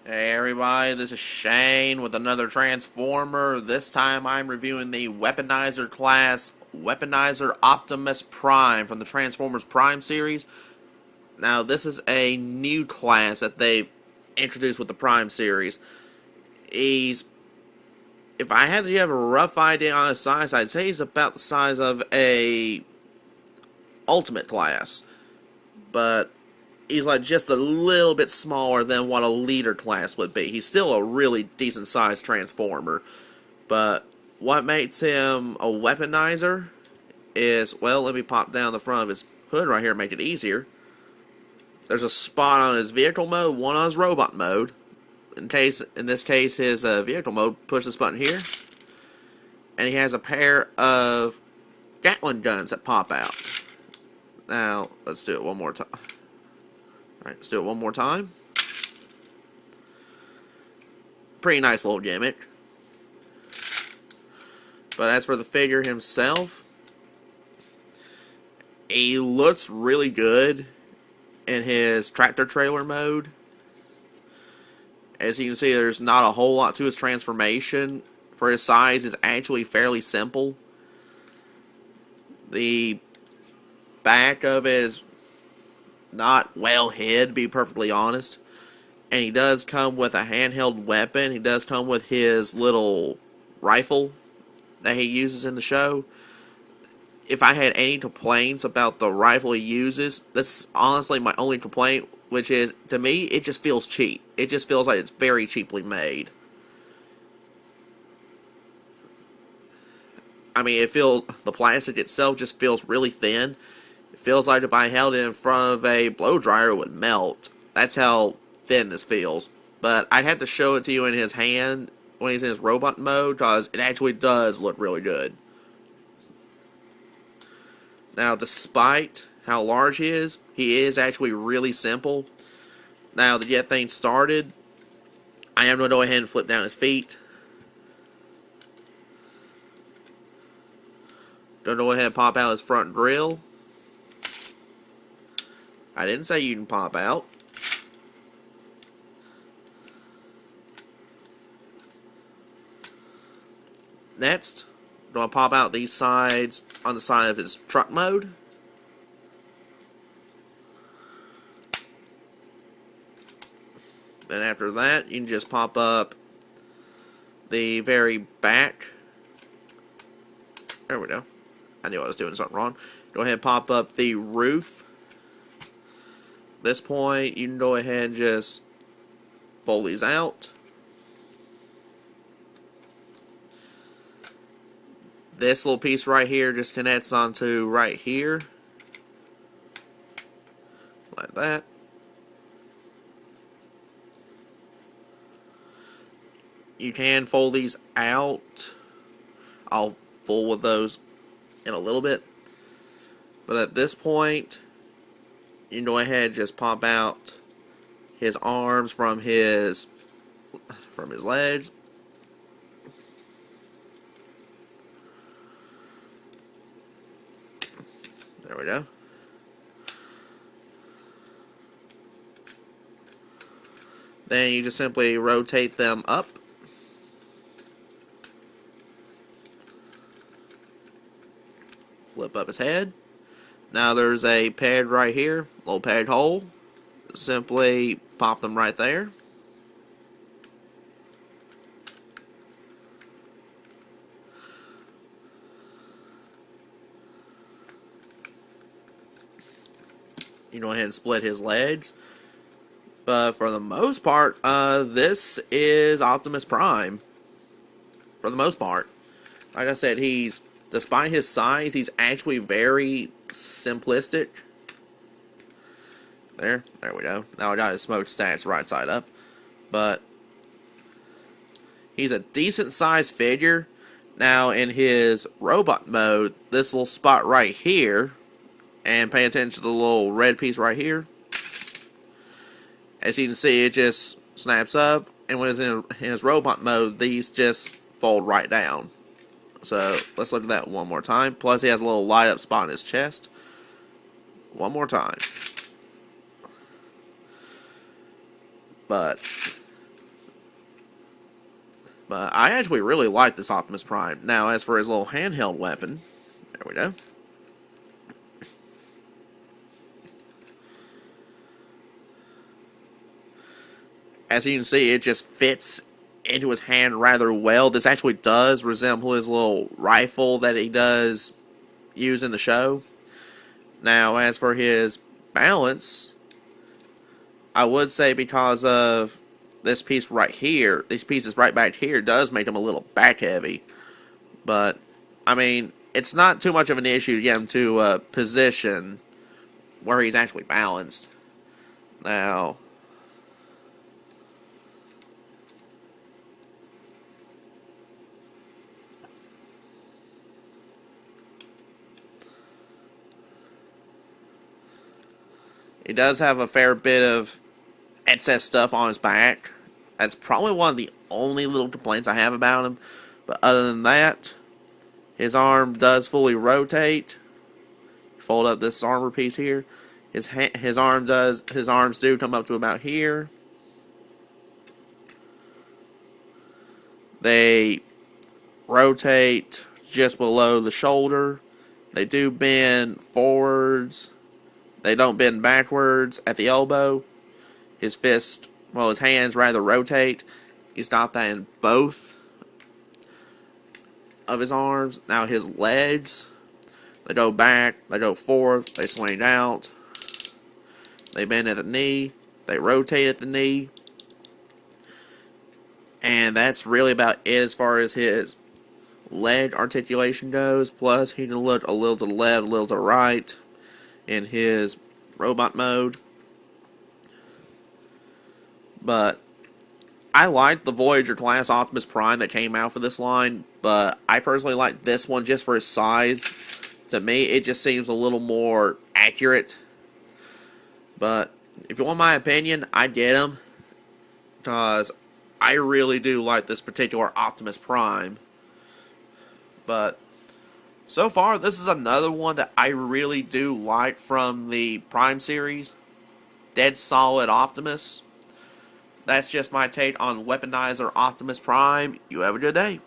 Hey everybody, this is Shane with another Transformer. This time I'm reviewing the Weaponizer class, Weaponizer Optimus Prime from the Transformers Prime series. Now this is a new class that they've introduced with the Prime series. If I had to have a rough idea on his size, I'd say he's about the size of a Ultimate class. But he's like just a little bit smaller than what a leader class would be. He's still a really decent sized Transformer. But what makes him a Weaponizer is, well, let me pop down the front of his hood right here and make it easier. There's a spot on his vehicle mode, one on his robot mode. In this case, his vehicle mode, push this button here, and he has a pair of Gatling guns that pop out. Now, let's do it one more time. Alright, let's do it one more time. Pretty nice little gimmick. But as for the figure himself, he looks really good in his tractor trailer mode. As you can see, there's not a whole lot to his transformation. For his size, it's actually fairly simple. The back of it is not well hid, to be perfectly honest. And he does come with a handheld weapon. He does come with his little rifle that he uses in the show. If I had any complaints about the rifle he uses, this is honestly my only complaint, which is, to me, it just feels cheap. It just feels like it's very cheaply made. I mean, the plastic itself just feels really thin. It feels like if I held it in front of a blow dryer, it would melt. That's how thin this feels. But I'd have to show it to you in his hand when he's in his robot mode, because it actually does look really good. Now, despite how large he is actually really simple. Now, to get things started, I am going to go ahead and flip down his feet. Going to go ahead and pop out his front grill. I didn't say you can pop out. Next, I'm going to pop out these sides on the side of his truck mode. Then after that, you can just pop up the very back. There we go. I knew I was doing something wrong. Go ahead and pop up the roof. At this point, you can go ahead and just fold these out. This little piece right here just connects onto right here. Like that. You can fold these out. I'll fool with those in a little bit. But at this point, you can go ahead and just pop out his arms from his legs. There we go. Then you just simply rotate them up. Flip up his head. Now there's a pad right here, little pad hole. Simply pop them right there. You go ahead and split his legs. But for the most part, this is Optimus Prime. For the most part. Like I said, despite his size, he's actually very simplistic. There we go. Now I got his smoke stats right side up. But he's a decent sized figure. Now in his robot mode, this little spot right here, and pay attention to the little red piece right here. As you can see, it just snaps up, and when it's in his robot mode, these just fold right down. So let's look at that one more time. Plus, he has a little light up spot in his chest. One more time. But But I actually really like this Optimus Prime. Now, as for his little handheld weapon, there we go. As you can see, it just fits into his hand rather well. This actually does resemble his little rifle that he does use in the show. Now, as for his balance, I would say because of this piece right here, these pieces right back here, does make him a little back heavy. But, I mean, it's not too much of an issue to get him to a position where he's actually balanced. Now, he does have a fair bit of excess stuff on his back. That's probably one of the only little complaints I have about him. But other than that, his arm does fully rotate. Fold up this armor piece here. His arms do come up to about here. They rotate just below the shoulder. They do bend forwards. They don't bend backwards at the elbow. His hands rather rotate. He's got that in both of his arms. Now his legs, they go back, they go forth, they swing out. They bend at the knee, they rotate at the knee. And that's really about it as far as his leg articulation goes. Plus, he can look a little to the left, a little to the right in his robot mode. But I like the Voyager class Optimus Prime that came out for this line, but I personally like this one just for his size. To me, it just seems a little more accurate. But if you want my opinion, I'd get him, because I really do like this particular Optimus Prime. But so far, this is another one that I really do like from the Prime series. Dead solid Optimus. That's just my take on Weaponizer Optimus Prime. You have a good day.